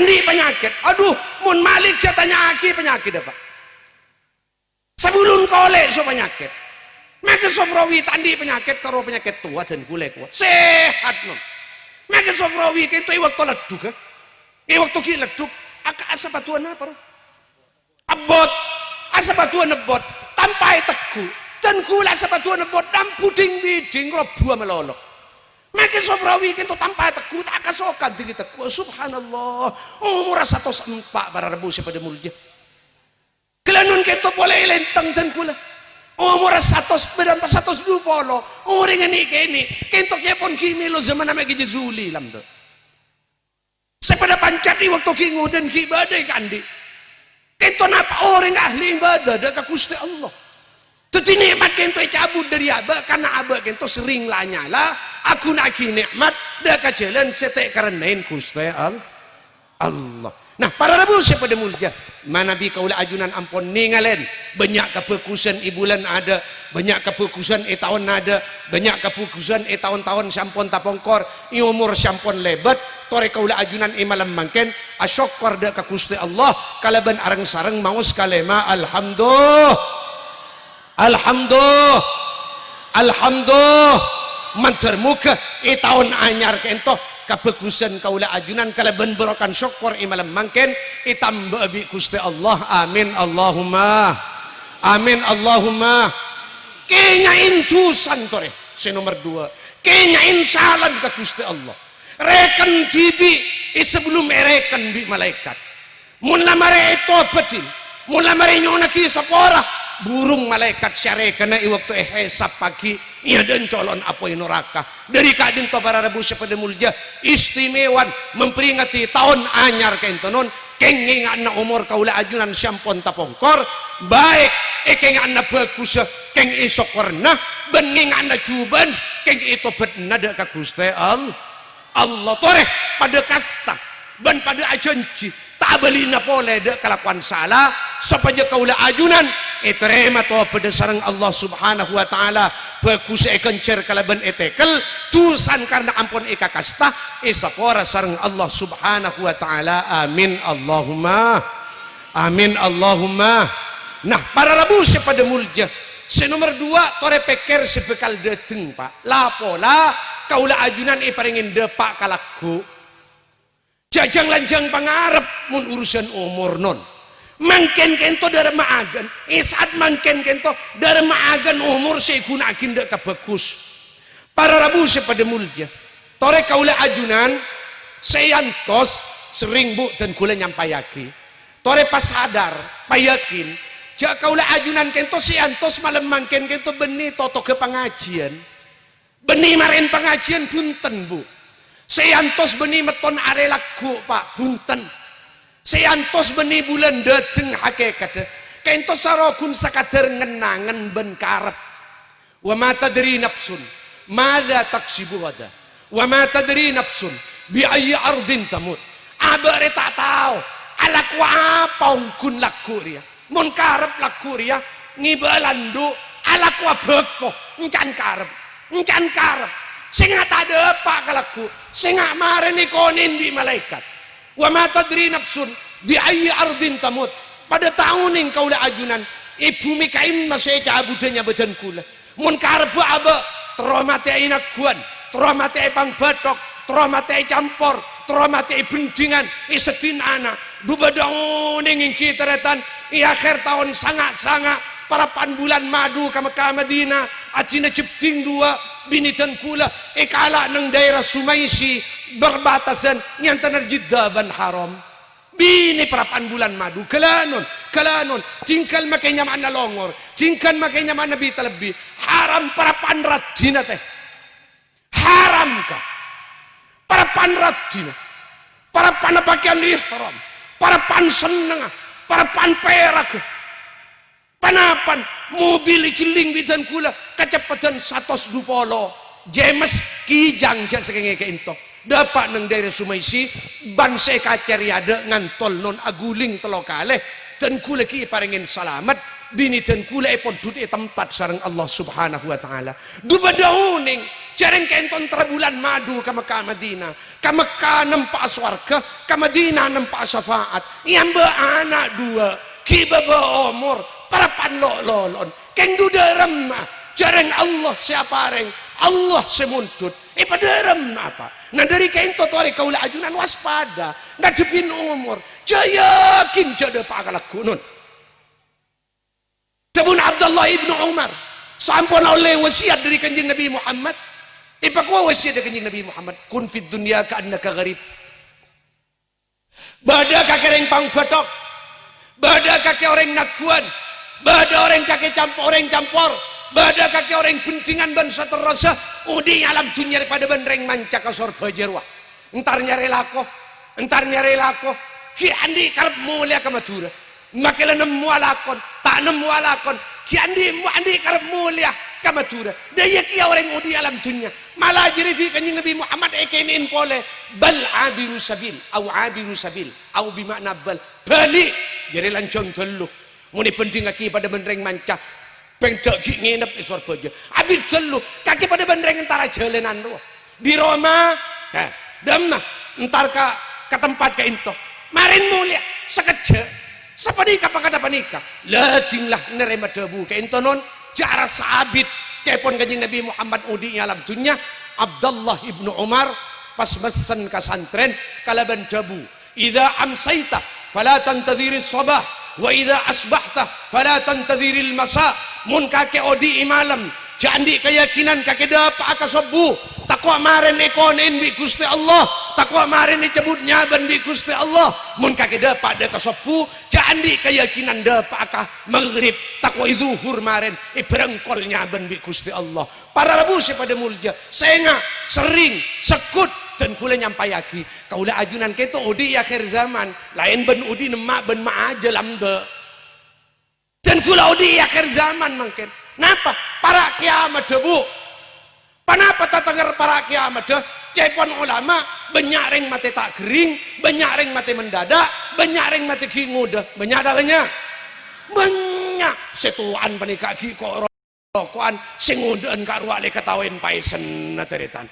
tandi penyakit. Aduh, mun malik saya tanya aki penyakit apa? Sebelum kolek so penyakit. Maka sofrawi tandi penyakit karo penyakit tua dan kule kuat. Sehat non. Maka sofrawi itu waktu leduk kan? Waktu ki leduk, asa batuan apa? Abot, asa batuan nebot, tampai teku, dan kula asa batuan nebot, dan puding biding robu melolok. Maka sofrawi itu tampai teku, tak kasokan tinggi teku. Subhanallah, umur 104 para rebu pada mulja. Kelanun kita boleh lentang dan kula. Umur 120, umur ini kini, kentok ya pun kimi lo zaman nama gigi zuli lam tu. Sepada pancat di waktu kingu dan kibadai kandi. Kentok napa orang ahli ibadah dekat Gusti Allah. Tuti nikmat kentok cabut dari abah karena abah kentok sering lanyala. Aku nak nikmat dekat jalan setek karenain Gusti Allah. Nah, para rabu pada mulja, mana bi kaulah ajunan ampun ningalen, banyak kepukusan ibulan ada, banyak kepukusan tahun ada, banyak kepukusan tahun-tahun sampun tapongkor, umur sampun lebat, tore kaulah ajunan malam mangken, asyokor da ka Gusti Allah, kalaban arang sareng maus kalema alhamdulillah, alhamdulillah, mantar muka tahun anyar kento. Kebagusan kaulah ajunan kalaban berokan syukur malam mangken itambah bi Gusti Allah amin Allahumma kenyain tusan tore nomor 2 kenyain salam ke Gusti Allah reken tibi sebelum reken bi malaikat mula mare itu betul mula mare nyona ki sapora burung malaikat syare kena waktu hisab pagi iya dan colon apoi neraka dari kadin to para rebu pada mulja istimewan memperingati tahun anyar kentonon kenging anna umur kaula ajunan sampun tapongkor baik keng anna bagus keng isok warna bening anna cuban keng itu bedna da ka Gusti Allah tore pada kasta ban pada ajanci tak belina pole de kelakuan salah supaya kaulah ajunan terima to pada sareng Allah Subhanahu wa taala bagus kencer kalaban etekel tusan karena ampun eka kasta sapora sareng Allah Subhanahu wa taala amin Allahumma nah para rabu pada mulja nomor 2 tore peker sebekal deteng pak lapola kaulah ajunan paringin depak kalaku jajang lanjang pangarep mun urusan umur non mangken kento dharma agan saat mangken kento dharma agan umur saya gunakin dek bagus para rabu pada mulja tore kaula ajunan sayantos sering bu dan kula nyampayaki tore pas sadar payakin jak kaula ajunan kento sayantos malam mangken kento benih toto ke pengajian benih marin pengajian punten bu sayantos benih meton are laku pak punten sayantos benih bulan dateng hakikat kentos sarokun sakadar ngenangan ben karep wa ma tadri nafsun madza taksibu gada wa ma tadri nafsun bi ayyi ardin tamut abare tak tahu alaku apa ungkun laku ria mun karep laku ria ngibalandu alaku beko encan karep sing ada apa kalaku sing mareni konin di malaikat wa ma tadri nafsun bi ayyi ardin tamut pada tahun yang kaulah ajunan bumi kain masih cabudanya badan kula mun karep aba teromate inakuan teromate pang batok teromate campur teromate bendingan sedin ana dubadang ning kiteretan akhir tahun sangat para bulan madu ka Mekah Madinah acina cepting 2 binitan kula kala nang daerah Sumaisi berbatasan yang tanah Jeddah ban haram bini perapan bulan madu kelanon cingkal makanya mana longor cingkal makanya mana bita lebih haram perapan radina teh haram ka perapan radina perapan pakaian ihram perapan seneng perapan perak panapan mobil ciling bidan kula kecepatan 120 James kijang jak sekenge ke into dapat nang daerah Sumaisi ban se kacariade ngantol non aguling telokale dan kula ki paringin salamat bini dan kula pon duduk tempat sareng Allah Subhanahu wa taala dubadauning jarang kenton bulan madu ke Mekah Madinah, ke Mekah nempak swarga, ke Madinah nempak syafaat. Yang anak dua, kiba umur, para panlok lolon, keng duderem jarang Allah siapa reng, Allah semuntut. Paderem apa? Nah dari kento tori kaula ajunan waspada, ngadepin umur, jayakin jada pakalaku nun. Tabun Abdullah ibnu Umar, sampun oleh wasiat dari kanjeng Nabi Muhammad. Ipakwa wasiat dari kanjeng Nabi Muhammad, kun fid dunya ka'annaka gharib. Bada kake orang pangbatok, bada kake orang nakuan, bada orang kake campur, bada kake orang pentingan bangsa terasa, udi alam dunia pada benreng manca ke surga jerwa. Entar nyari lako, ki andi karep mulia ke Madura. Makanya nemu alakon, tak nemu alakon, ki andi karep mulia ke Madura. Daya kia orang udi alam dunia. Malah jadi kanjeng Nabi Muhammad ekenin pole bal abiru sabil au bimakna balik jadi lancong telu muni penting kaki pada benreng manca pengdak ki nginep isor bojo abis telu kaki pada benreng antara jalanan lu di Roma damna entar ke tempat ke into marin mulia sekeje sepanika pakada panika lajinglah nerema debu ke into non cara sabit kepon kanjeng Nabi Muhammad udi alam dunia. Abdullah ibnu Umar pas mesen ke santren kalaban dabu idza amsayta fala tantadhiri sabah wa idza asbahta fala tantadhiri masa mun kake odi malam jandi keyakinan kake dapa aka subuh takwa maren ekonen bi Gusti Allah takwa maren dicebut nyaban bi Gusti Allah mun kake dapa de ka subuh jandi keyakinan dapa aka maghrib takwa zuhur maren berengkol nyaban bi Gusti Allah. Para rabu pada mulja senga sering sekut dan kula nyampayaki kaula ajunan keto udi akhir zaman lain ben udi nemak ben ma aja lamde dan kula udi akhir zaman mungkin napa para kiamat debu panapa tatenger para kiamat deh cepon ulama banyak ring mate tak kering banyak ring mate mendadak banyak ring mate ki nguda banyak setuan panika ki kok rokokan sing ngundhen karo wale ketawen paisen nateretan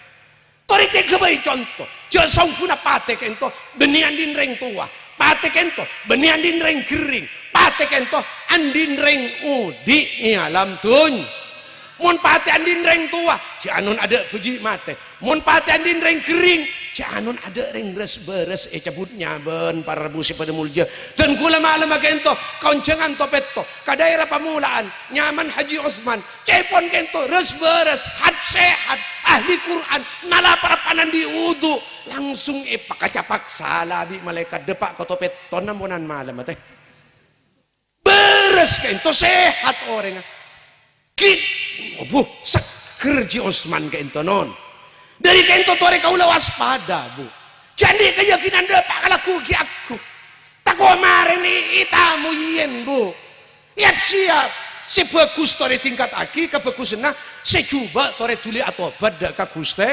torite gebay contoh jasong kuna pate kento beni andin reng tua pate kento beni andin reng kering pate kento andin reng udi alam tun mun pate andin reng tua janun ada puji mate mun pate andin reng kering janun ada reng res beres cabutnya ben para busi pada mulja dan kula malam kento koncengan topetto ka daerah pamulaan nyaman Haji Utsman cepon kento res beres had sehat ahli Quran nala para panan di wudu langsung pakacapak salabi malaikat depak ke topetto namunan malam teh beres kento sehat orang kit seger Haji Utsman kento non dari kento tore kaula waspada bu jadi keyakinan depak kalaku ki aku takwa maren itamu yen bu siap si bagus tore tingkat aki kebagusna si coba tore tuli atau bada ka Gusti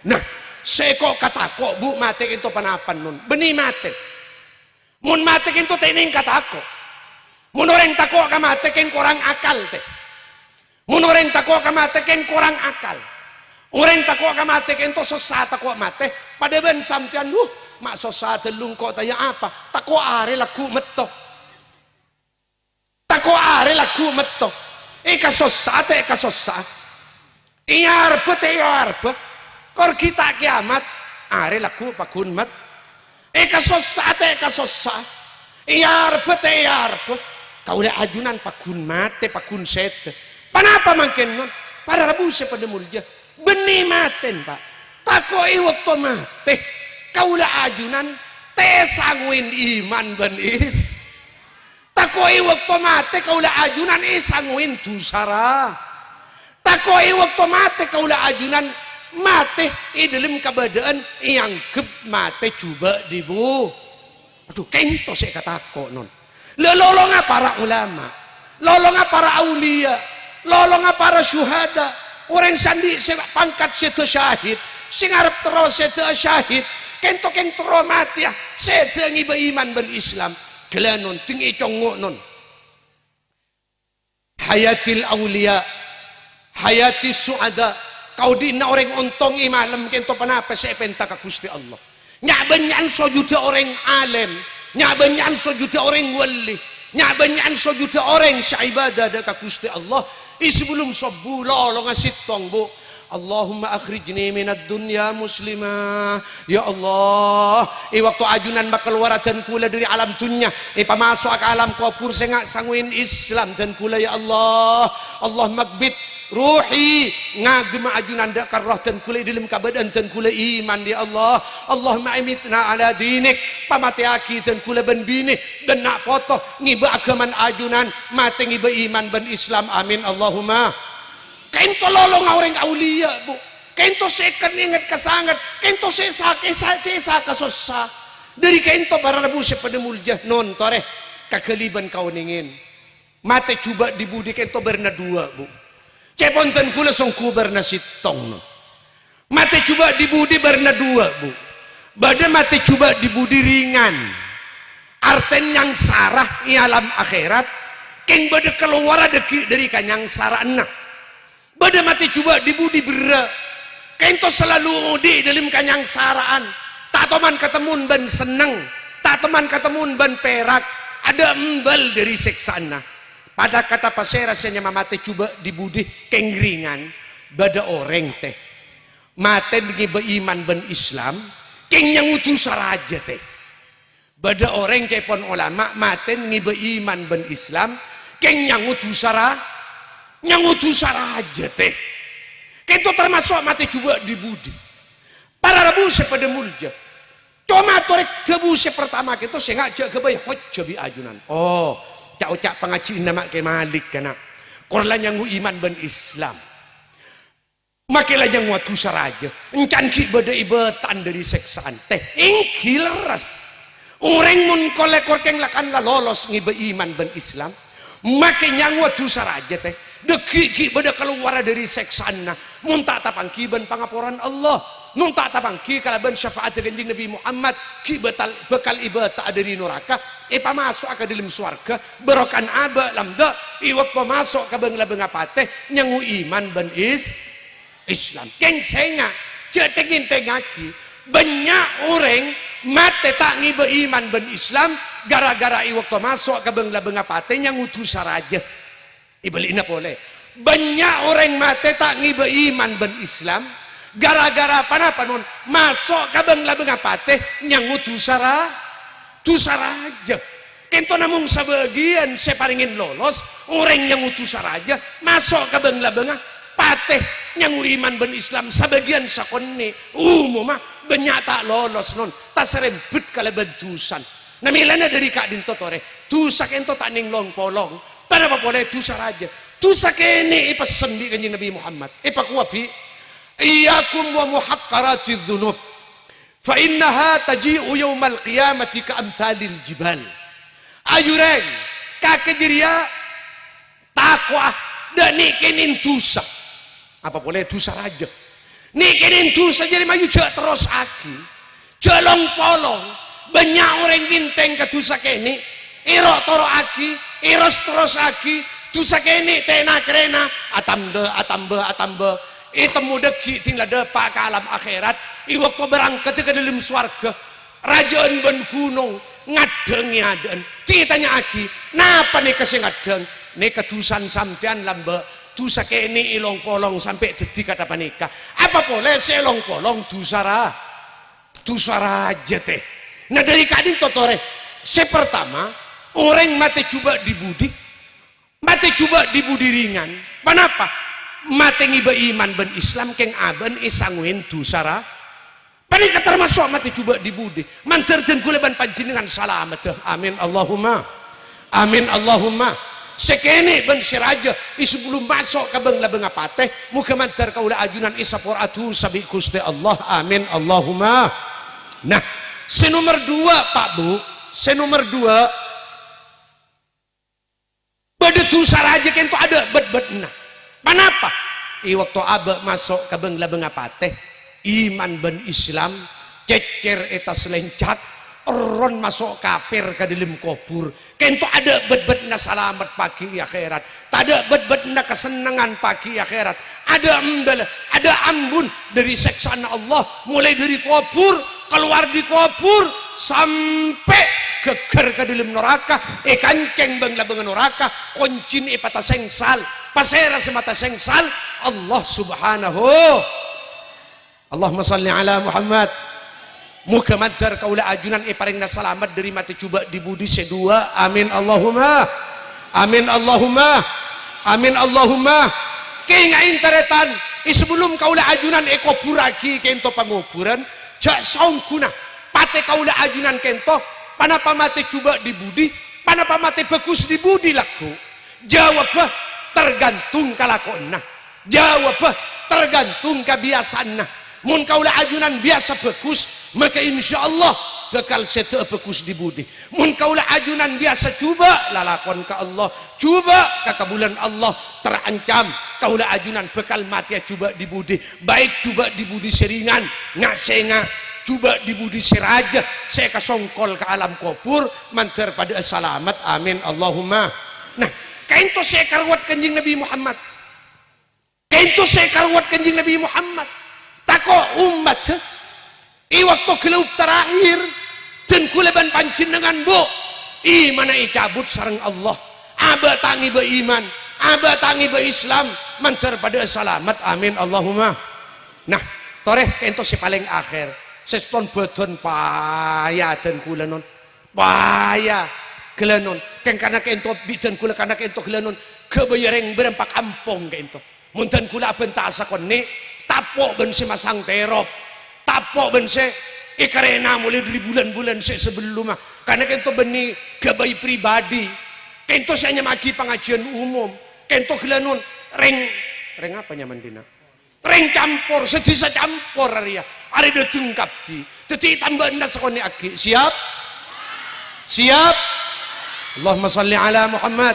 nah seko katako bu mate kento panapan nun beni mate mun mate kento tening katako mun orang tako ka mate ken kurang akal teh mun orang tako ka mate ken kurang akal orang takwa ka mate kento sesat takwa mate pada ben sampean mak sesat telung kok tanya apa takwa are laku meto takwa are laku meto kasosat iarpe kor kita kiamat are laku pakun met kasosat iarpe kaula ajunan pakun mate pakun set panapa mangken non para rabu pada mulja beni maten pak takoi waktu mate kaula ajunan tesanguin iman benis takoi waktu mate kaula ajunan sanguin tusara takoi waktu mate kaula ajunan mate dalam keadaan yang gep mate coba dibu aduh kento saya katako non lolonga para ulama lolonga para aulia lolonga para syuhada orang sandi pangkat setu syahid sing arep terus setu syahid kento mati ya setu ngiba iman ben Islam gelanon tinggi congok non hayatil aulia hayatis suada kau dina orang ontong malam kento panapa sa ipenta ka Gusti Allah nya banyan so juta orang alim nya banyan so juta orang wali nya banyan so juta orang sa ibadah da ka Gusti Allah sebelum sabula lo ngasitong bu Allahumma akhrijni minad dunya muslimah ya Allah waktu ajunan makeluaratan kula dari alam dunya pamasok ke alam kubur sengak sanguin Islam dan kula ya Allah Allah magbit ruhi ngagema ajunan da karroh dan kula dalam kabadan dan kula iman ya Allah Allahumma imitna ala dinik pamatiaki dan kula ben bini dan nak potoh ngiba agaman ajunan mati ngiba iman ben Islam amin Allahumma kento lolong orang aulia bu kento seken ingat kesangat kento sesa kasosa dari kento para rabu sepada mulja non tore kakeliban kau ningin mate coba dibudi kento berna dua bu ceponten kula songku berna sitong no mate coba dibudi berna dua bu badan mate coba dibudi ringan arten yang sarah i alam akhirat keng bade keluar dari kanyang sarah enak bada mati coba dibudi berat kento selalu di dalam kanyang saraan tak teman ketemun ban seneng tak teman ketemun ban perak ada embal dari seksana pada kata pasera rasanya mati coba dibudi kengringan bada orang teh mati ngiba iman ban Islam keng yang utus raja teh bada orang cepon ulama mati ngiba iman ban Islam keng yang utus raja teh kento termasuk mati coba dibudi para rabu sepada mulja cuma torek debu pertama kento saya ngajak ke bayar hoj ajunan oh cak pengajian nama ke malik kena korlan yang iman ben Islam makilah yang waktu saraja encan ki beda ibatan dari seksaan teh ingkil ras orang mun kolekor keng lakan la lolos ngiba iman ben Islam makin yang waktu saraja teh deki beda keluar dari seksana muntah tapangki ben pangaporan Allah muntah tapangki kalaban syafaat dengan Nabi Muhammad ki bekal ibadah dari neraka pamasok ke dalam surga berokan aba lamda iwak pamasok ke bangla bangapate nyangu iman ben Islam keng senga cetekin tengaki banyak orang mate tak ngiba iman ben Islam gara-gara iwak pamasok ke bangla bangapate nyangu tusa raja ibalina boleh banyak orang mati tak ngiba iman ben Islam gara-gara apa nun masuk kabang labeng apate nyangut tusara aja kento namung sebagian separingin lolos orang nyangut tusara aja masuk kabang labeng apate nyangu iman ben Islam sebagian sakonni mah banyak tak lolos nun tak serempet kalaban tusan namilana dari kak dintotore tusak ento tak ninglong polong pada apa boleh tusa raja tusa kene ipesen di kanjeng Nabi Muhammad ipakuapi iyakum wa muhaqqaratiz dzunub fa innaha taji'u yaumal qiyamati ka amsalil jibal ayureng kakejiria takwa dan nikenin tusa apa boleh tusa raja nikenin tusa jadi maju terus aki jelong polong banyak orang ginteng ke tusa kene iro toro aki iros terus aki tusa kene tena krena atamba temu deki tinggal depak ke alam akhirat waktu berangkat ke dalam swarga rajaan ben gunung ngadengi adan titanya aki napa nih kasih ngadeng nih ketusan sampean lambe tusa kene ilong kolong sampai detik kata panika apa boleh selong kolong tusa raja teh nah dari kadin totore sepertama orang mati coba dibudi ringan kenapa mati ngiba iman ben Islam keng aben isangwin dusara panika termasuk mati coba dibudi manter dan kuleban panjenengan salamet amin Allahumma sekene ben siraja sebelum masuk ke bang labeng apate muga manter kaula ajunan isapor atu sabi Gusti Allah amin Allahumma nah senomor 2 Pak Bu senomor 2 bedetu saraja kento ada bet-bet nah kenapa waktu abah masuk ke bangla bangapate iman ben Islam cecer eta selencak ron masuk kafir ke dalam kubur kento ada bet-bet na selamat pagi akhirat tak ada bet-bet na kesenangan pagi akhirat ada embel ada ada ambun dari seksaan Allah, mulai dari kubur, keluar di kubur sampai geger ke dalam neraka, kanceng bang labangan neraka, koncin pata sengsal, pasera semata sengsal. Allah subhanahu, Allahumma salli ala Muhammad. Muka madar kaula ajunan paring na selamat dari mati coba di budi sedua. Amin Allahumma, amin Allahumma, amin Allahumma. Kaingain taretan sebelum kaula ajunan kopuraki kento pangupuran jak saungkuna pate kaula ajunan kento panapa mati coba di budi, panapa mati bagus di budi laku. Jawab tergantung kalakonna, jawab tergantung kebiasaanna. Mun kaula ajunan biasa bagus, maka insya Allah bakal sete bagus di budi. Mun kaula ajunan biasa coba lalakon ke Allah, coba ke bulan Allah terancam kaula ajunan bakal mati coba di budi. Baik coba di budi seringan ngak senga, coba di budi seraja saya kasongkol ke alam kubur mantar pada selamat. Amin Allahumma. Nah kainto saya karwat kanjing Nabi Muhammad, kainto saya karwat kanjing Nabi Muhammad. Tako umat waktu gelap terakhir dan kuleban pancin dengan bo mana ikabut sareng Allah, aba tangi be iman, aba tangi be Islam mancar pada selamat. Amin Allahumma. Nah toreh kento si paling akhir seston bedon payah dan kula non payah gelanon keng karena kento bidan kula karena kento gelanon kebayareng berempak kampung kento munten kula bentasa kone tapok ben se masang terop, tapok ben se ikarena mulai dari bulan-bulan sebelumnya karena kento beni gabai pribadi kento saya nyamaki pengajian umum kento gelanon reng apa nyaman dina reng campur sedisa campur area ada detungkap di teti tambah anda sekone aki siap siap. Allahumma salli ala Muhammad.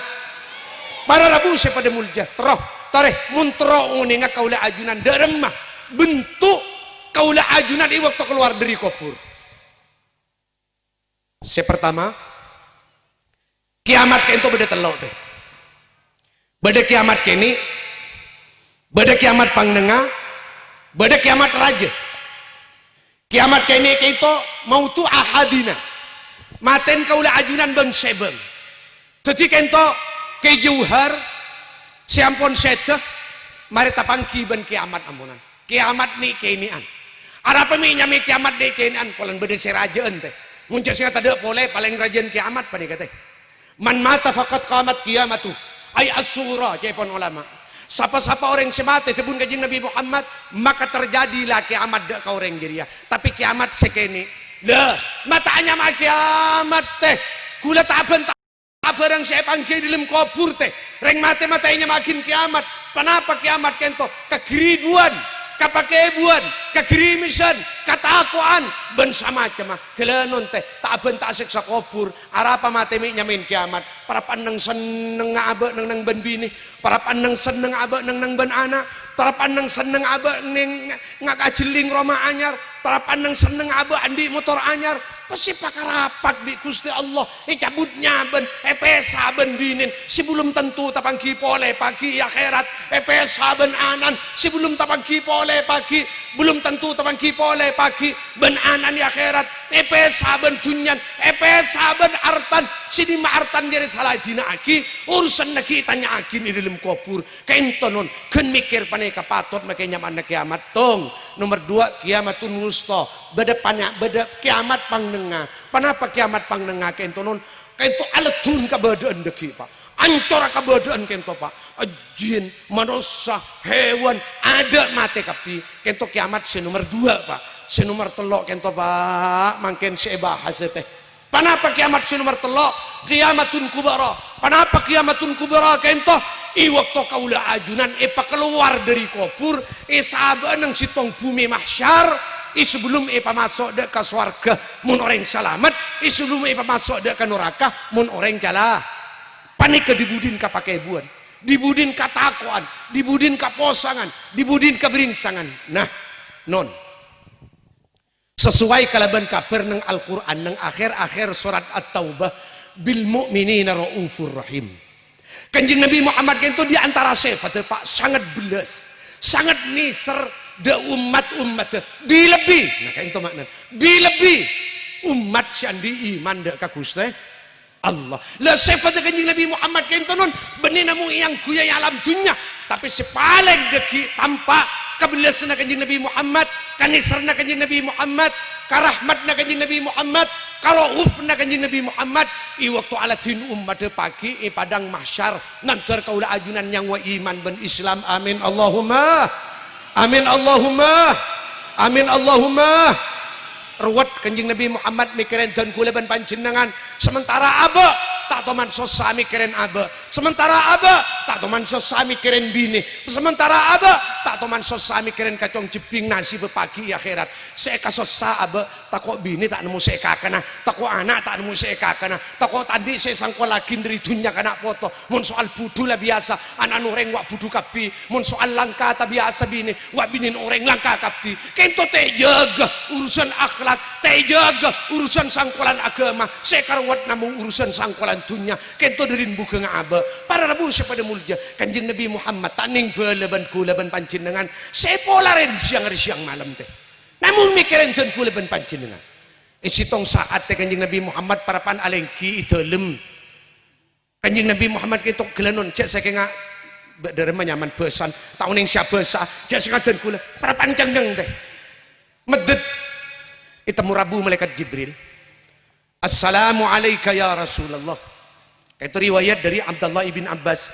Para rabu pada mulja teroh tareh muntro uninga kaula ajunan deremah bentuk kaula ajunan waktu keluar dari kubur. Pertama kiamat kento beda telok teh, beda kiamat kini, beda kiamat pangnenga, beda kiamat raja. Kiamat kini kento mau tu ahadina maten kaula ajunan bang sebeng jadi kento kejauhar siampun seteh mari tapangki ben kiamat ampunan kiamat ni keinian ara pemi nyami kiamat ni keinian polan bede serajaan teh muncul sia tade boleh paling rajin kiamat pani kate man mata faqat qamat kiamatu ay as-sura cepon ulama sapa-sapa orang semate tebun kajing Nabi Muhammad maka terjadilah kiamat dak ka orang jiria tapi kiamat sekeni dah matanya mah kiamat teh kula taben barang saya panggil di dalam kubur teh reng mate-matenya makin kiamat. Kenapa kiamat kento kegeriduan kapakebuan kegerimisan katakuan ben sama cema kelenon teh tak bentak siksa kubur arapa mate mi nyamin kiamat para pandang seneng abe nang ben bini para pandang seneng abe nang ben anak para pandang seneng abe ning ngakajeling roma anyar para pandang seneng abe andi motor anyar pasti pakarapak di Gusti Allah cabutnya ben pesa ben binin sebelum tentu tapangki pole pagi akhirat pesa ben anan sebelum tapangki pole pagi belum tentu tapangki pole pagi ben anan di akhirat pesa ben dunyan pesa ben artan sini ma artan jadi salah jina aki urusan neki tanya aki di dalam kubur kentonon ken mikir paneka patot makanya mana kiamat tong. Nomor 2 kiamatun wusta beda kiamat pangnengah. Kenapa kiamat pangnengah kentonon kento aletun kabadaan deki pak ancor kabadaan kento pak jin manusia hewan ada mate kapti kento kiamat nomor 2 pak nomor 3 kento pak mangken saya bahas teh. Kenapa kiamat nomor 3 kiamatun kubara. Kenapa kiamatun kubara kento waktu kaula ajunan keluar dari kubur sahabat nang sitong bumi mahsyar sebelum masuk dek ke swarga mun orang selamat sebelum masuk dek ke neraka mun orang jala panik ke dibudin ka pakebuan dibudin ka takuan dibudin ka posangan dibudin ka beringsangan. Nah non sesuai kalaban kabar nang Al-Quran nang akhir-akhir surat At-Taubah bil mu'minina raufur rahim. Kanjeng Nabi Muhammad itu di antara sifat pak sangat belas, sangat niser, de umat bilebi nah kayak itu makna bilebi umat siandi iman de ka Gusti Allah la sifat kanjeng Nabi Muhammad kayak itu non benih namun yang kuya alam dunya tapi sepaling deki tampak kebelasna kanjeng Nabi Muhammad kanisarna kanjeng Nabi Muhammad karahmatna kanjeng Nabi Muhammad karaufna kanjeng Nabi Muhammad i waktu alatin umat pagi i padang mahsyar nantar kaula ajunan yang wa iman ben Islam amin Allahumma amin Allahumma amin Allahumma ruwet kanjeng Nabi Muhammad mikirin dan kula ban panjenengan sementara aba tak toman sosa mikirin aba sementara aba tak toman sosa mikirin bini sementara aba tak toman sosa mikirin kacong jebing nasi bepagi akhirat saya kasosa aba tak kok bini tak nemu saya kakana tak kok anak tak nemu saya kakana tak kok tadi saya sangko lagi dari dunia kana foto mun soal budu lah biasa anak orang wak budu kapi mun soal langka tak biasa bini wak binin orang langka kapi kento teh jaga urusan akhlak teh jaga urusan sangkolan agama saya karawat namun urusan sangkolan dunia kento derin buka ngaba para rabu pada mulja kanjeng Nabi Muhammad taning beleban kulaban panjenengan saya polaren siang hari siang malam teh namun mikirin jen kulaban panjenengan isitong saat teh kanjeng Nabi Muhammad parapan alengki idelem kanjeng Nabi Muhammad ketok gelanon cek saya kenga derema nyaman besan tahun yang siapa besa cek sengaja kula parapan jangjang teh medet itemu rabu malaikat Jibril assalamu alayka ya Rasulullah itu riwayat dari Abdullah ibn Abbas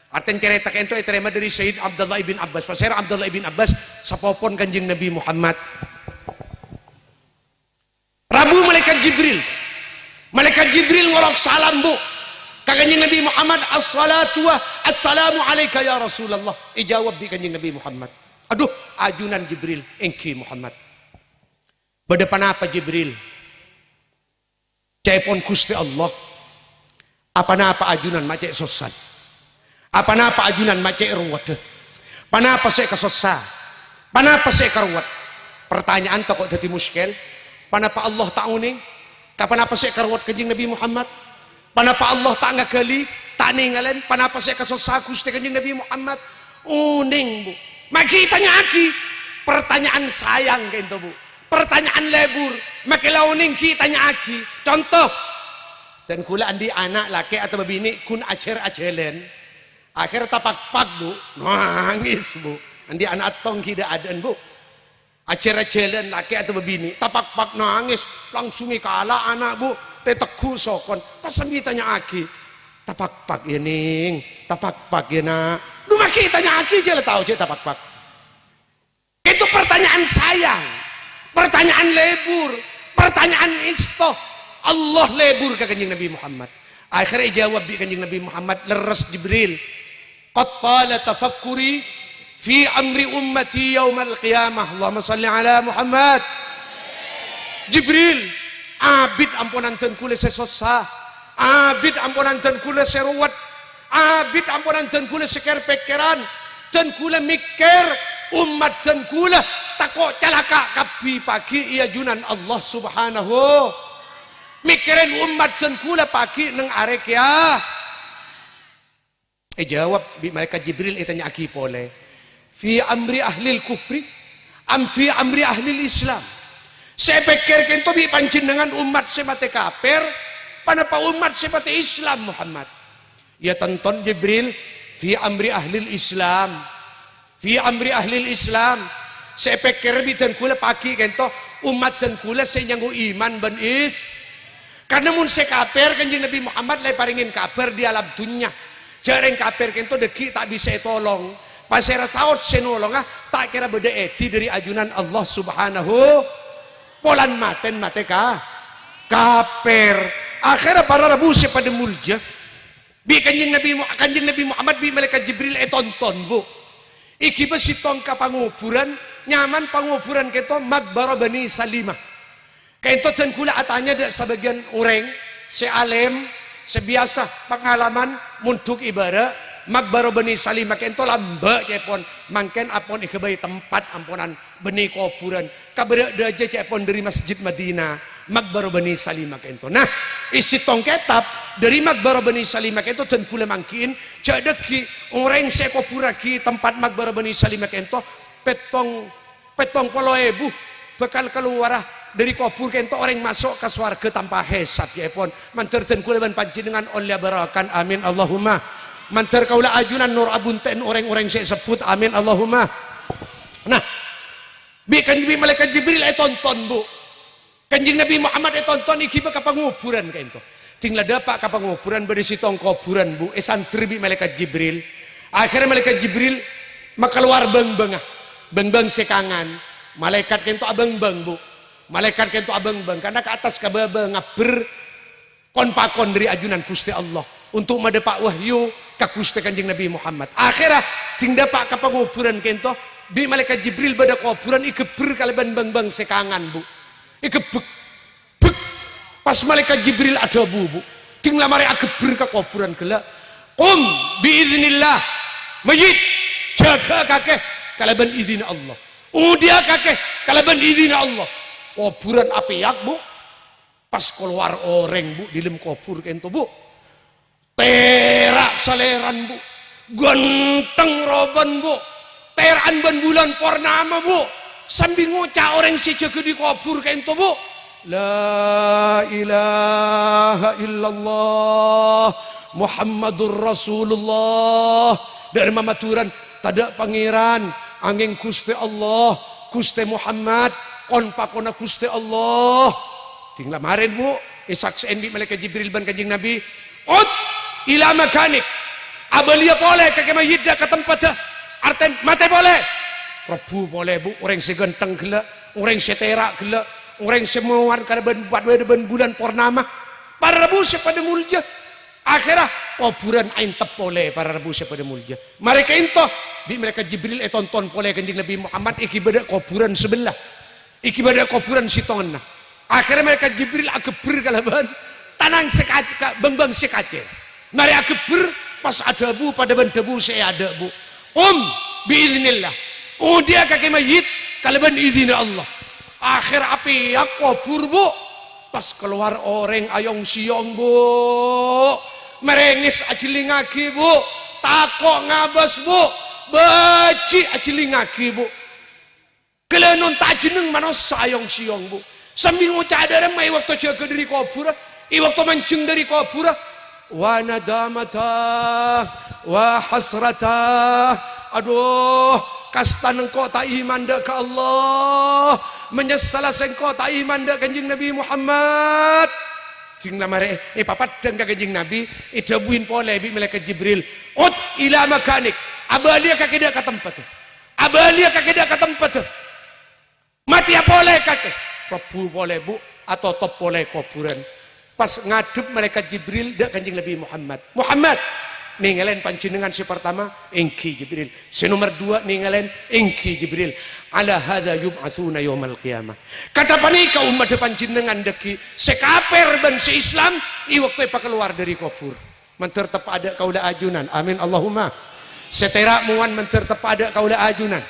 artinya cerita itu terima dari Sayyid Abdullah ibn Abbas pasir Abdullah ibn Abbas sapopon kanjeng Nabi Muhammad rabu malaikat Jibril ngolok salam bu kanjeng Nabi Muhammad as-salatu wa assalamu alayka ya Rasulullah ijawab di kanjeng Nabi Muhammad aduh ajunan Jibril engki Muhammad berdepan apa Jibril cepon Gusti Allah apa ajunan macek sosan apa ajunan macek ruwat panapa saya kasosa panapa saya karuwat pertanyaan kok jadi muskil panapa Allah tak uning kapan apa saya karuwat kanjeng Nabi Muhammad panapa Allah tak ngagali tak ninggalin panapa saya kasosa Gusti kanjeng Nabi Muhammad uning bu maki tanya aki pertanyaan sayang kento bu pertanyaan lebur makilau uning ki tanya aki contoh dan kula andi anak laki atau bini kun acer-acelen akhir tapak-pak bu nangis bu andi anak tong tidak ada bu acer-acelen laki atau bini tapak-pak nangis langsung kalah anak bu teteku sokon pas tanya aki tapak-pak ya ning tapak-pak ya nak lu maki tanya aki aja lah tahu je tapak-pak itu pertanyaan sayang pertanyaan lebur pertanyaan istoh Allah lebur ke kanjeng Nabi Muhammad akhirnya jawab di kanjeng Nabi Muhammad leres Jibril qad tala tafakkuri fi amri ummati yaumal qiyamah Allahumma salli ala Muhammad Jibril abid ampunan ten kula sesosa abid ampunan ten kula seruwat abid ampunan ten kula seker pekeran ten kula mikir umat ten kula takok calaka kapi pagi iya junan Allah subhanahu mikirin umat senkula pagi neng arek ya jawab bi malaikat Jibril itanya aki pole fi amri ahlil kufri am fi amri ahlil Islam saya pikir kento bi panjenengan umat semate kafir panapa umat semate Islam Muhammad ya tonton Jibril fi amri ahlil Islam fi amri ahlil Islam saya pikir bi senkula pagi kento umat senkula saya nyanggu iman ben karena mun se kafir kanjeng Nabi Muhammad lay paringin kabar di alam dunya jareng kafir kento deki tak bisa tolong pasera saot senolong tak kira beda eti dari ajunan Allah subhanahu polan maten mateka kafir akhirnya para rabu pada mulja bi kanjeng Nabi Muhammad bi malaikat Jibril tonton bu iki besi tongka panguburan nyaman panguburan kento Magbara Bani Salimah kento dan kula atanya ada sebagian orang sealem sebiasa pengalaman munduk ibarat Magbara Bani Salimah kento lamba cepon mangken apon ikebai tempat amponan benih kuburan kabere aja cepon dari Masjid Madinah Magbara Bani Salimah kento nah isi tong kitab dari Magbara Bani Salimah kento dan kula mangkin jadeki orang sekopura ki tempat Magbara Bani Salimah kento petong 70.000 bakal keluar dari kubur kento orang masuk ke swarga tanpa hisab ya pun manterten kula ban panjenengan oleh barakan amin Allahumma manter kaula ajunan nur abunten orang-orang saya sebut amin Allahumma. Nah kanjeng malaikat Jibril tonton bu kanjeng Nabi Muhammad tonton iki ka panguburan kento tinggal dapat ka panguburan berisi tong kuburan bu santri bi malaikat Jibril akhirnya malaikat Jibril maka keluar beng-beng sekangan malaikat kento abeng-beng bu malaikat kento abeng-beng karena ke atas kababa ngaber kon dari ajunan Gusti Allah untuk madepak wahyu ka Gusti kanjeng Nabi Muhammad akhirnya ting dapat ka panguburan kento di malaikat Jibril pada kuburan ikeber kaleban beng-beng sekangan bu ikebek bek pas malaikat Jibril ada bu ting lamare ageber ka kuburan gelak biiznillah mayit jaga kakek kaleban izin Allah udia kakek kaleban izin Allah kuburan apiak bu pas keluar orang bu di dalam kubur kento bu terak saleran bu ganteng roban bu teran ban bulan purnama bu sambil ngucap orang si jaga di kubur kento bu la ilaha illallah Muhammadur Rasulullah dari mamaturan tada pangeran angin Gusti Allah Gusti Muhammad kon pakona Gusti Allah tinggal kemarin bu saksien di malaikat Jibril ban kanjeng Nabi ila makanik abalia boleh kakek mayit dah ke tempat dah arten mate boleh Rabu boleh bu orang segenteng gila orang seterak gila orang semuan kada ban bulan purnama para Rabu pada mulja akhirnya kuburan ain tep boleh para Rabu pada mulja mereka itu bi mereka Jibril tonton boleh kanjeng Nabi Muhammad iki beda kuburan sebelah iki beda kuburan sitongna akhirnya mereka Jibril ageber kalaban tanang sekaca beng-beng sekaca mari ageber pas ada bu pada ban debu saya ada bu biiznillah dia kakek mayit kalaban izin Allah akhir api ya kubur bu pas keluar orang ayong siong bu merengis ajilingaki bu takok ngabas bu baci ajilingaki bu kelenon tak jeneng manos sayong siong bu sambil ngucap ada mai waktu jaga dari kubur waktu mancing dari kubur wa nadamata wa hasrata aduh kastan engkau tak iman dak ke Allah menyesal engkau tak iman dak kanjeng Nabi Muhammad jing lamare papat dan kanjeng Nabi idabuin pole bi malaikat Jibril ila makanik abalia kakek dak ke tempat abalia kakek dak ke tempat mati boleh kakek Rabu boleh bu atau top boleh kuburan pas ngadep malaikat Jibril dak kanjeng Nabi Muhammad ninggalin panjenengan si pertama engki Jibril si nomor 2 ninggalin engki Jibril ala hadza yub'atsuna yaumal qiyamah kata panika umat panjenengan deki sekaper dan si Islam i waktu pa keluar dari kubur menter tepada kaula ajunan amin Allahumma seterak muan menter tepada kaula ajunan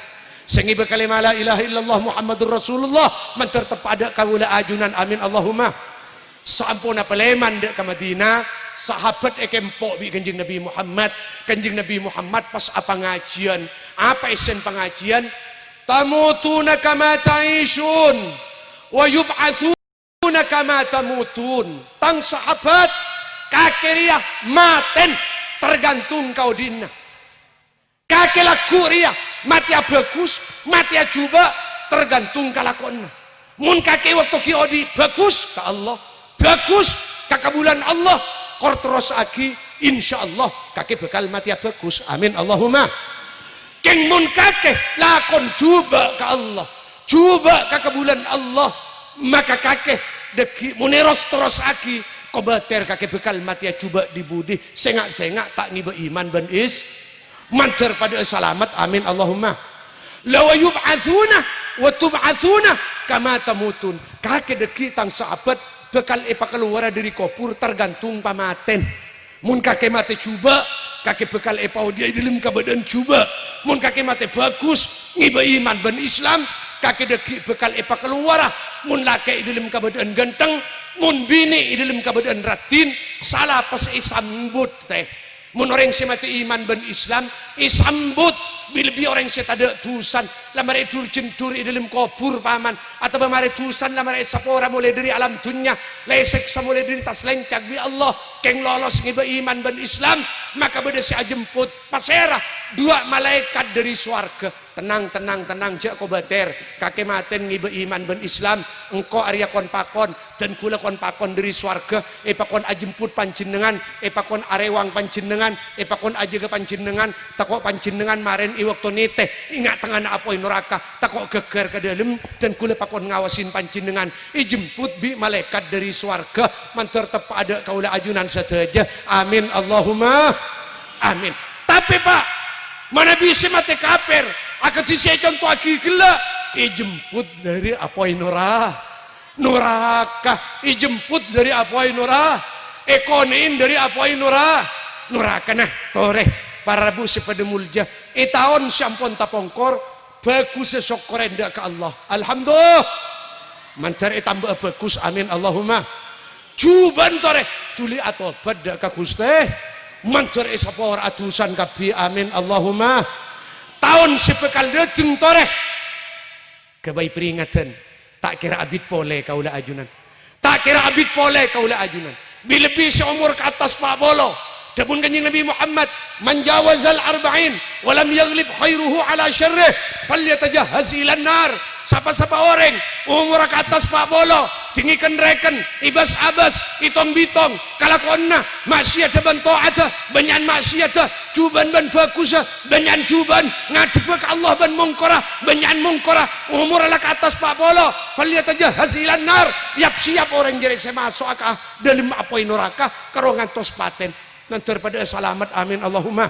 sengi berkalimah la ilaha illallah Muhammadur Rasulullah menter tepada kaula ajunan amin Allahumma sampuna peleman dek ke Madinah sahabat ekempok bi kanjeng Nabi Muhammad pas apa ngajian apa isen pengajian tamutuna kama ta'ishun wa yub'atsuna kama tamutun tang sahabat kakeria maten tergantung kau dina kakela kuria mati bagus mati juga tergantung kalakonna mun kake waktu kiodi bagus ka Allah bagus ka bulan Allah kor terus aki insyaallah kakek bakal mati bagus amin Allahumma keng mun kakek lakon coba ke Allah coba ke bulan Allah maka kakek deki muneros terus aki kobater kakek bakal mati coba di budi sengak tak ngiba iman ban is mancer pada selamat amin Allahumma lawa yub'atsuna wa tub'atsuna kama tamutun kakek deki tang sahabat bakal keluar dari kubur tergantung pamaten mun kakek mati coba kakek bakal dia dalam keadaan coba mun kakek mati bagus ngiba iman ban Islam kakek deki bakal keluar mun laki dalam keadaan ganteng mun bini dalam keadaan ratin salah pas isambut teh mun orang si mati iman ban Islam isambut Bila orang saya tak ada tusan lamare dur jentur dalam kubur paman atau bamare tusan lamare sapora mulai dari alam dunia lesek mulai dari tas lencak bi Allah keng lolos ngiba iman ben Islam maka beda si jemput pasera dua malaikat dari swarga tenang jak ko bater kakek maten ngiba iman ben Islam engkau arya kon pakon dan kula kon pakon dari swarga pakon ajemput panjenengan pakon arewang panjenengan pakon aja ke panjenengan takok panjenengan maren waktu nite ingat tengah apoi neraka takok geger ke dalam dan kula pakon ngawasin panjenengan jemput bi malaikat dari swarga mantar tepa ada kaula ajunan saja amin Allahumma amin. Tapi Pak mana bisa mati kafir akan saya contoh lagi gila jemput dari apoi neraka jemput dari apoi neraka ekonin dari apoi neraka nah tore para rabu sepada mulja tahun syampon tapongkor bagus sesok korenda ke Allah alhamdulillah mantar tambah bagus amin Allahumma cuban tore tuli atau pada ka Gusti mantar sapor atusan kabi amin Allahumma tahun sepekal dateng tore kebai peringatan tak kira abid pole kaula ajunan tak kira abid pole kaula ajunan bila bisa umur ke atas Pak Bolo Dabun kanjeng Nabi Muhammad man jawazal arba'in walam yaglib khairuhu ala syarrih falyatajahhaz ilan nar siapa-siapa orang umur ke atas Pak Bolo tinggikan reken ibas abas itong bitong kalakonna maksiat ban taat banyan maksiat cuban ban bagus banyan cuban ngadep ke Allah ban mungkara banyan mungkara umur ke atas Pak Bolo falyatajahhaz ilan nar siap orang jadi saya masuk akah dalam apoi neraka karo ngantos paten nanti pada selamat amin Allahumma.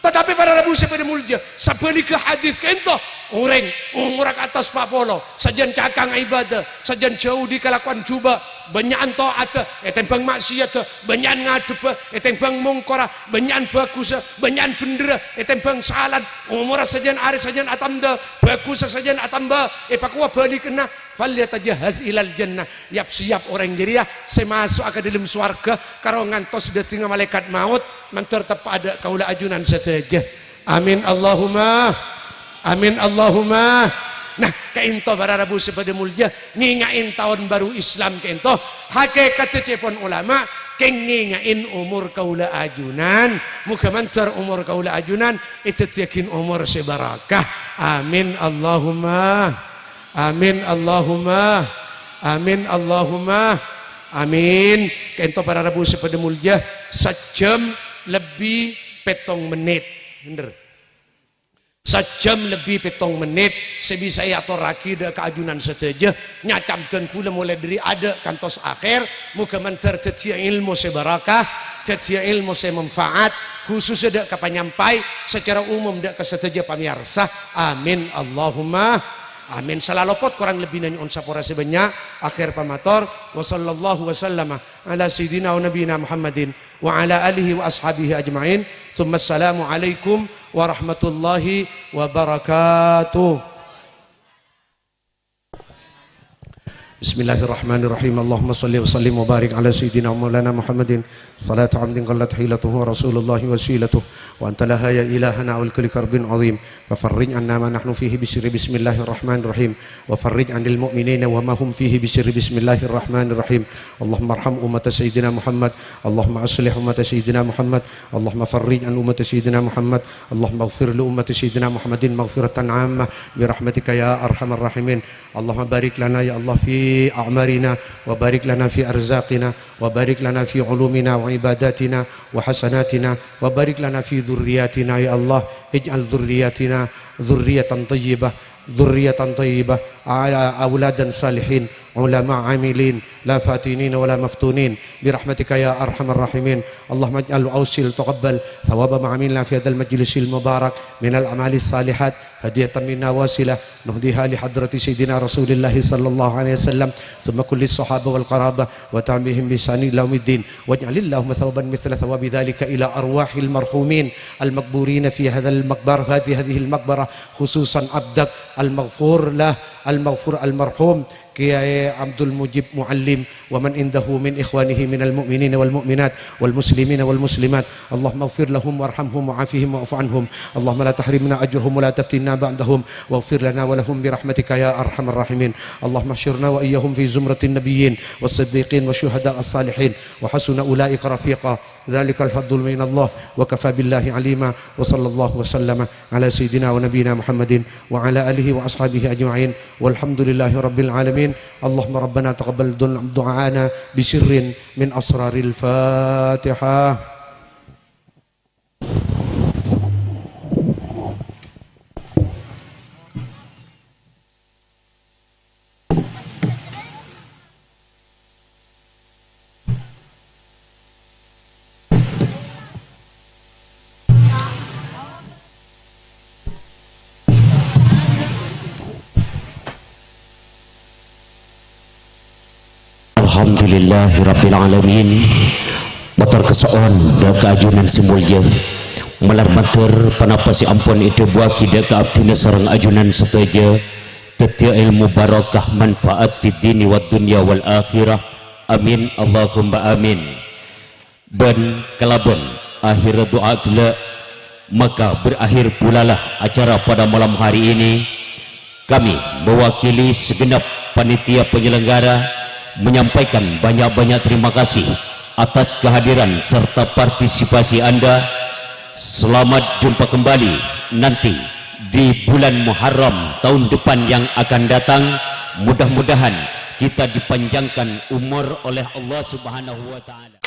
Tetapi para rabu sepeda mulja sabalik hadis kento orang umur ke atas Pak Polo sajan cakang ibadah sajan jauh di kelakuan cuba banyak taat tembang maksiat banyak ngadep tembang mungkara banyak bagus banyak bener tembang salat umur sajan ari sajan atamba bagus sajan atamba pakwa balik kena falyatajahhaz ilal jannah siap orang jadi ya saya masuk ke dalam swarga karo ngantos datang malaikat maut mantar tepa ada kaula ajunan saja amin Allahumma amin Allahumma. Nah keinto para rabu sepada mulja ngingain tahun baru Islam keinto hakikat cepon ulama keng ngingain umur kaula ajunan muka mantar umur kaula ajunan itu yakin umur sebarakah amin Allahumma amin Allahumma amin Allahumma amin. Kento para rabu sepada mulja sejam lebih petong menit bener sejam lebih petong menit sebisa atau raki de keajunan saja nyacam dan kula mulai dari ada kantos akhir muka mentar cetia ilmu sebarakah cetia ilmu semanfaat khusus ada kapanyampai secara umum dak keseteja pamirsa amin Allahumma amin. Salalopot kurang lebih nanya on sapora sebanyak akhir pamator wa sallallahu wasallama ala sayyidina wa nabiyina Muhammadin wa ala alihi wa ashabihi ajma'in thumma assalamu alaikum warahmatullahi wabarakatuh. Bismillahirrahmanirrahim. Allahumma salli wa sallim wa barik ala sayyidina wa maulana Muhammadin salatu amdin qallat hilatuhu Rasulullah wasilatuh wa anta laha ya ilahana wal kulli karbin azim fa farrij anna ma nahnu fihi bisirri bismillahirrahmanirrahim wa farrij anil mu'minina wa ma hum fihi bisirri bismillahirrahmanirrahim. Allahumma arham ummata sayyidina Muhammad Allahumma aslih ummata sayyidina Muhammad Allahumma farrij an ummata sayyidina Muhammad Allahumma ighfir li ummati sayyidina Muhammadin maghfiratan 'ammah bi rahmatika ya arhamar rahimin. Allahumma barik lana ya Allah fi أعمارنا وبارك لنا في أرزاقنا وبارك لنا في علومنا وعباداتنا وحسناتنا وبارك لنا في ذرياتنا يا الله اجعل ذرياتنا ذرية طيبة أولادا صالحين علماء عاملين لا فاتنين ولا مفتونين برحمتك يا أرحم الراحمين. اللهم اجعل أوصل تقبل ثواب ما عملنا في هذا المجلس المبارك من الأعمال الصالحات هدية منا واصلة نهديها لحضرة سيدنا رسول الله صلى الله عليه وسلم ثم كل الصحابة والقرابة وتعمهم بإحسان إلى يوم الدين واجعل اللهم ثوابا مثل ثواب ذلك إلى أرواح المرحومين المقبورين في هذا المقبرة هذه المقبرة خصوصا عبدك المغفور له المغفور المرحوم Kiai Abdul Mujib Muallim wa man indahu min ikhwanihi minal mu'minin wal mu'minat wal muslimin wal muslimat. Allahumma ighfir lahum warhamhum wa'afihim wa'fu anhum. Allahumma la tahrimna ajrahum wa la taftinna ba'dahum waghfir lana wa lahum bi rahmatika ya arhamar rahimin. Allahumma syurna wa iyyahum fi zumratin nabiyyin was-siddiqin wasyuhada as-salihin wa hasuna ulaika rafiqa. Dzalikal fadlu min Allah wa kafa billahi alima. Wa sallallahu wa sallama ala sayyidina wa nabiyyina Muhammadin wa ala alihi wa ashabihi ajma'in. Walhamdulillahi rabbil alamin. Allahumma rabbana taqabbal du'aana bisirrin min asraril Fatihah. Alhamdulillahirrabbilalamin. Motor kesoon dan keajunan semulya melar matur panapasi ampun itu buah kida keabdina sarang ajunan seteja tetia ilmu barakah manfaat fid dini wad dunya wal akhirah. Amin Allahumma amin. Dan kalaban akhir doa gila, maka berakhir pulalah acara pada malam hari ini. Kami mewakili segenap panitia penyelenggara menyampaikan banyak-banyak terima kasih atas kehadiran serta partisipasi Anda. Selamat jumpa kembali nanti di bulan Muharram tahun depan yang akan datang. Mudah-mudahan kita dipanjangkan umur oleh Allah Subhanahu wa taala.